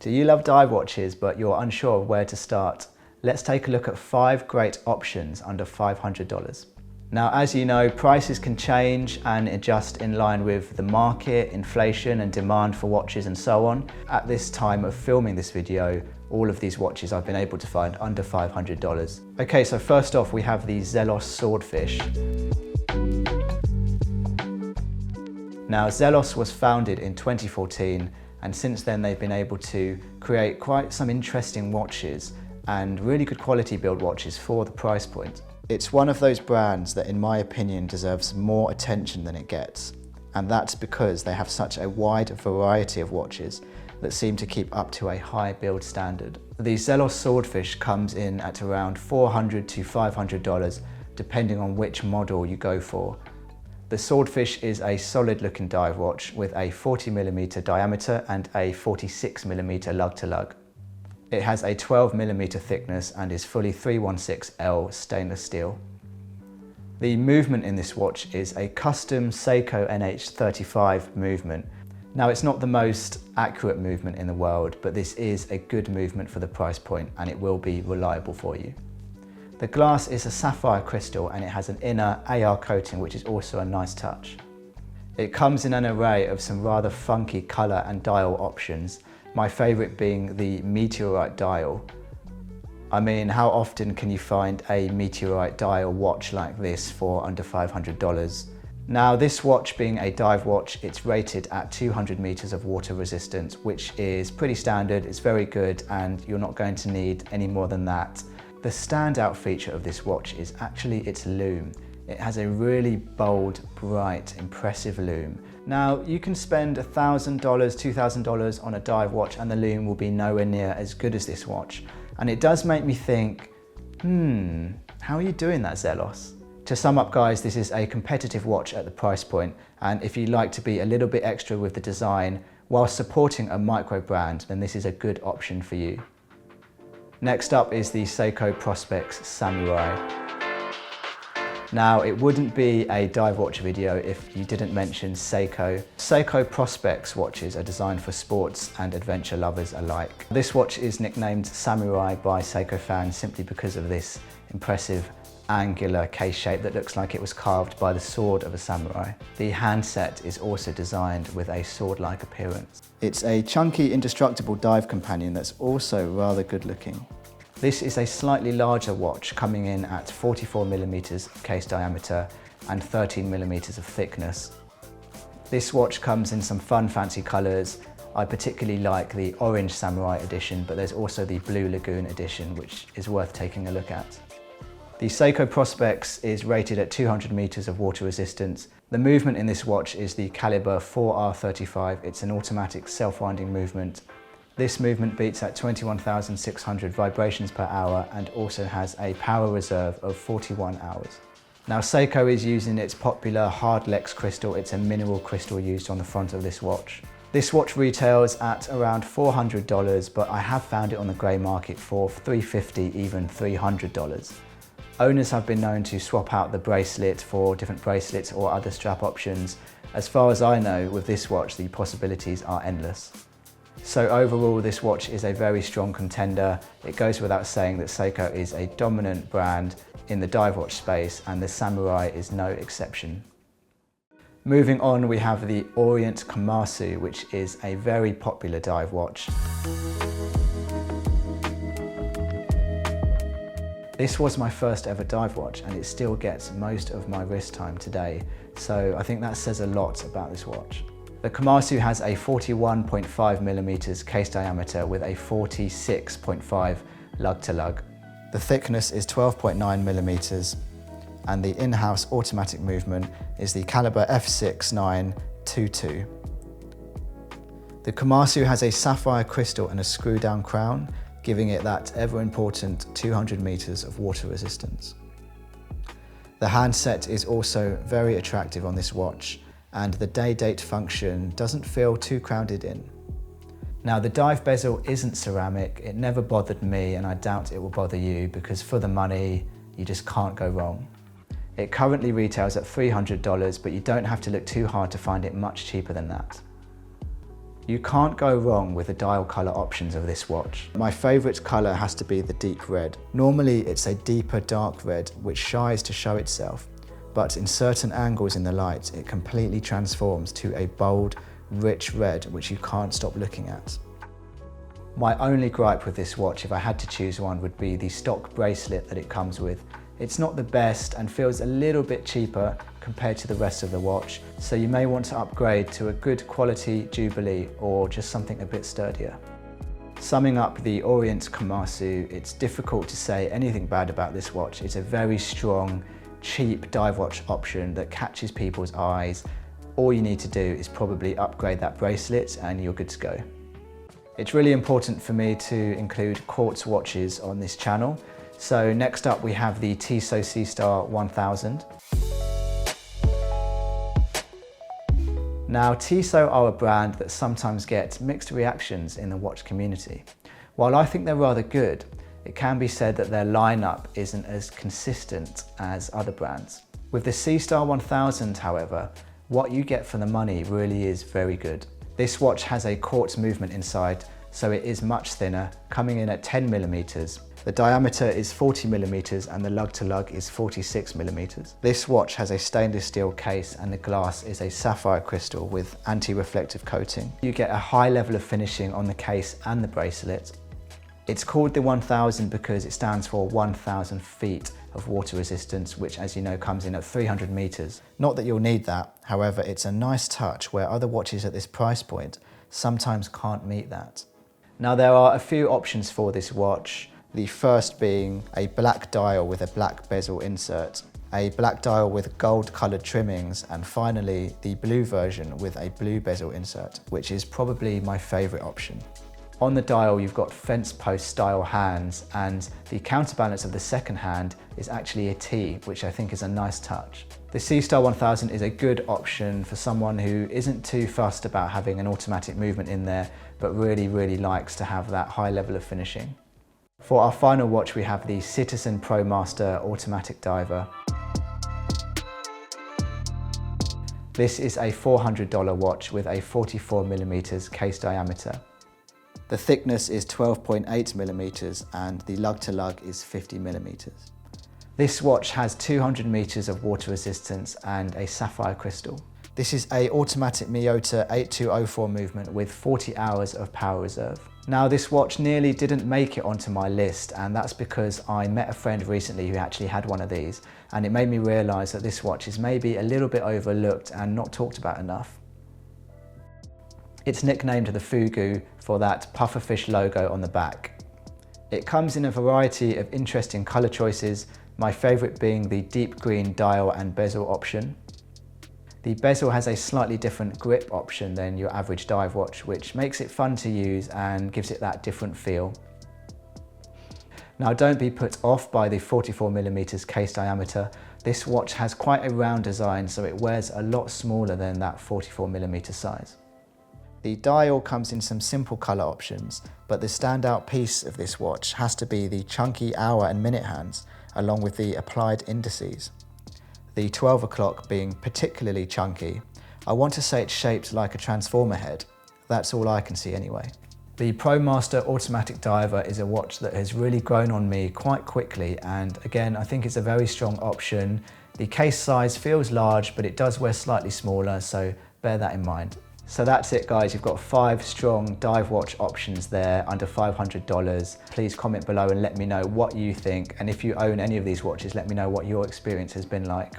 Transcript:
Do you love dive watches but you're unsure of where to start? Let's take a look at 5 great options under $500. Now, as you know, prices can change and adjust in line with the market, inflation and demand for watches and so on. At this time of filming this video, all of these watches I've been able to find under $500. Okay, so first off we have the Zelos Swordfish. Now, Zelos was founded in 2014 and since then they've been able to create quite some interesting watches and really good quality build watches for the price point. It's one of those brands that in my opinion deserves more attention than it gets, and that's because they have such a wide variety of watches that seem to keep up to a high build standard. The Zelos Swordfish comes in at around $400 to $500 depending on which model you go for. The Swordfish is a solid looking dive watch with a 40mm diameter and a 46mm lug to lug. It has a 12mm thickness and is fully 316L stainless steel. The movement in this watch is a custom Seiko NH35 movement. Now, it's not the most accurate movement in the world, but this is a good movement for the price point and it will be reliable for you. The glass is a sapphire crystal and it has an inner AR coating, which is also a nice touch. It comes in an array of some rather funky colour and dial options, my favourite being the meteorite dial. I mean, how often can you find a meteorite dial watch like this for under $500? Now, this watch being a dive watch, it's rated at 200 meters of water resistance, which is pretty standard, it's very good, and you're not going to need any more than that. The standout feature of this watch is actually its lume. It has a really bold, bright, impressive lume. Now, you can spend $1,000, $2,000 on a dive watch and the lume will be nowhere near as good as this watch. And it does make me think, how are you doing that, Zelos? To sum up, guys, this is a competitive watch at the price point, and if you like to be a little bit extra with the design while supporting a micro brand, then this is a good option for you. Next up is the Seiko Prospex Samurai. Now, it wouldn't be a dive watch video if you didn't mention Seiko. Seiko Prospex watches are designed for sports and adventure lovers alike. This watch is nicknamed Samurai by Seiko fans simply because of this impressive angular case shape that looks like it was carved by the sword of a samurai. The handset is also designed with a sword-like appearance. It's a chunky, indestructible dive companion that's also rather good looking. This is a slightly larger watch coming in at 44mm case diameter and 13mm of thickness. This watch comes in some fun fancy colours. I particularly like the orange Samurai edition, but there's also the blue Lagoon edition, which is worth taking a look at. The Seiko Prospex is rated at 200 meters of water resistance. The movement in this watch is the caliber 4R35. It's an automatic self-winding movement. This movement beats at 21,600 vibrations per hour and also has a power reserve of 41 hours. Now, Seiko is using its popular Hardlex crystal. It's a mineral crystal used on the front of this watch. This watch retails at around $400, but I have found it on the grey market for $350, even $300. Owners have been known to swap out the bracelet for different bracelets or other strap options. As far as I know, with this watch, the possibilities are endless. So overall, this watch is a very strong contender. It goes without saying that Seiko is a dominant brand in the dive watch space, and the Samurai is no exception. Moving on, we have the Orient Kamasu, which is a very popular dive watch. This was my first ever dive watch and it still gets most of my wrist time today, so I think that says a lot about this watch. The Kamasu has a 41.5mm case diameter with a 46.5 lug to lug. The thickness is 12.9mm and the in-house automatic movement is the caliber F6922. The Kamasu has a sapphire crystal and a screw-down crown, giving it that ever-important 200 meters of water resistance. The handset is also very attractive on this watch, and the day-date function doesn't feel too crowded in. Now, the dive bezel isn't ceramic. It never bothered me, and I doubt it will bother you because for the money, you just can't go wrong. It currently retails at $300, but you don't have to look too hard to find it much cheaper than that. You can't go wrong with the dial colour options of this watch. My favourite colour has to be the deep red. Normally it's a deeper dark red which shies to show itself, but in certain angles in the light it completely transforms to a bold, rich red which you can't stop looking at. My only gripe with this watch, if I had to choose one, would be the stock bracelet that it comes with. It's not the best and feels a little bit cheaper compared to the rest of the watch, so you may want to upgrade to a good quality Jubilee or just something a bit sturdier. Summing up the Orient Kamasu, it's difficult to say anything bad about this watch. It's a very strong, cheap dive watch option that catches people's eyes. All you need to do is probably upgrade that bracelet and you're good to go. It's really important for me to include quartz watches on this channel. So next up we have the Tissot Seastar 1000. Now Tissot are a brand that sometimes gets mixed reactions in the watch community. While I think they're rather good, it can be said that their lineup isn't as consistent as other brands. With the Seastar 1000, however, what you get for the money really is very good. This watch has a quartz movement inside, so it is much thinner, coming in at 10mm. The diameter is 40mm and the lug-to-lug is 46mm. This watch has a stainless steel case and the glass is a sapphire crystal with anti-reflective coating. You get a high level of finishing on the case and the bracelet. It's called the 1000 because it stands for 1000 feet of water resistance, which, as you know, comes in at 300 meters. Not that you'll need that, however, it's a nice touch where other watches at this price point sometimes can't meet that. Now there are a few options for this watch. The first being a black dial with a black bezel insert, a black dial with gold coloured trimmings, and finally the blue version with a blue bezel insert, which is probably my favourite option. On the dial you've got fence post style hands, and the counterbalance of the second hand is actually a T, which I think is a nice touch. The Seastar 1000 is a good option for someone who isn't too fussed about having an automatic movement in there, but really likes to have that high level of finishing. For our final watch we have the Citizen Promaster automatic diver. This is a $400 watch with a 44mm case diameter. The thickness is 12.8mm and the lug-to-lug is 50mm. This watch has 200 meters of water resistance and a sapphire crystal. This is a automatic Miyota 8204 movement with 40 hours of power reserve. Now this watch nearly didn't make it onto my list, and that's because I met a friend recently who actually had one of these, and it made me realise that this watch is maybe a little bit overlooked and not talked about enough. It's nicknamed the Fugu for that pufferfish logo on the back. It comes in a variety of interesting colour choices, my favourite being the deep green dial and bezel option. The bezel has a slightly different grip option than your average dive watch, which makes it fun to use and gives it that different feel. Now don't be put off by the 44mm case diameter. This watch has quite a round design, so it wears a lot smaller than that 44mm size. The dial comes in some simple colour options, but the standout piece of this watch has to be the chunky hour and minute hands, along with the applied indices. The 12 o'clock being particularly chunky. I want to say it's shaped like a transformer head. That's all I can see anyway. The Promaster automatic diver is a watch that has really grown on me quite quickly, and again I think it's a very strong option. The case size feels large, but it does wear slightly smaller, so bear that in mind. So that's it guys, you've got 5 strong dive watch options there under $500. Please comment below and let me know what you think, and if you own any of these watches, let me know what your experience has been like.